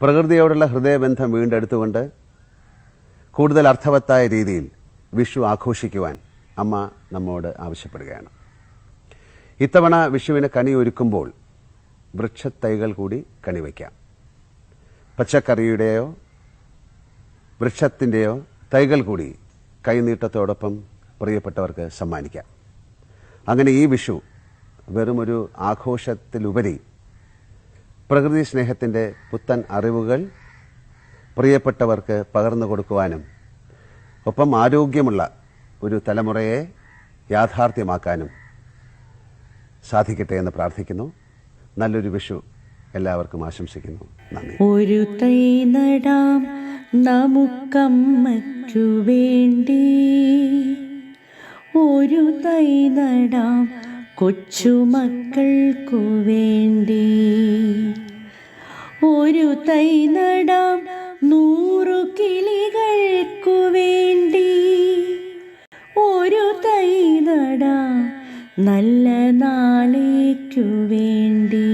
പ്രകൃതിയോടുള്ള ഹൃദയബന്ധം വീണ്ടെടുത്തുകൊണ്ട് കൂടുതൽ അർത്ഥവത്തായ രീതിയിൽ വിഷു ആഘോഷിക്കുവാൻ അമ്മ നമ്മോട് ആവശ്യപ്പെടുകയാണ്. ഇത്തവണ വിഷുവിന് കണി ഒരുക്കുമ്പോൾ വൃക്ഷത്തൈകൾ കൂടി കണിവയ്ക്കാം. പച്ചക്കറിയുടെയോ വൃക്ഷത്തിൻ്റെയോ തൈകൾ കൂടി കൈനീട്ടത്തോടൊപ്പം പ്രിയപ്പെട്ടവർക്ക് സമ്മാനിക്കാം. അങ്ങനെ ഈ വിഷു വെറുമൊരു ആഘോഷത്തിലുപരി പ്രകൃതി സ്നേഹത്തിൻ്റെ പുത്തൻ അറിവുകൾ പ്രിയപ്പെട്ടവർക്ക് പകർന്നു കൊടുക്കുവാനും ഒപ്പം ആരോഗ്യമുള്ള ഒരു തലമുറയെ യാഥാർത്ഥ്യമാക്കാനും സാധിക്കട്ടെ എന്ന് പ്രാർത്ഥിക്കുന്നു. നല്ലൊരു വിഷു എല്ലാവർക്കും ആശംസിക്കുന്നു. നന്ദി. ഒരു തൈ നടാം നമുക്കമ്മയ്ക്കു വേണ്ടി, ഒരു തൈ നടാം കൊച്ചുമക്കൾക്കു വേണ്ടി, ഒരു തൈ നടാം 100 കിളികൾക്കു വേണ്ടി, ഒരു തൈ നടാം നല്ല നാളേക്കു വേണ്ടി.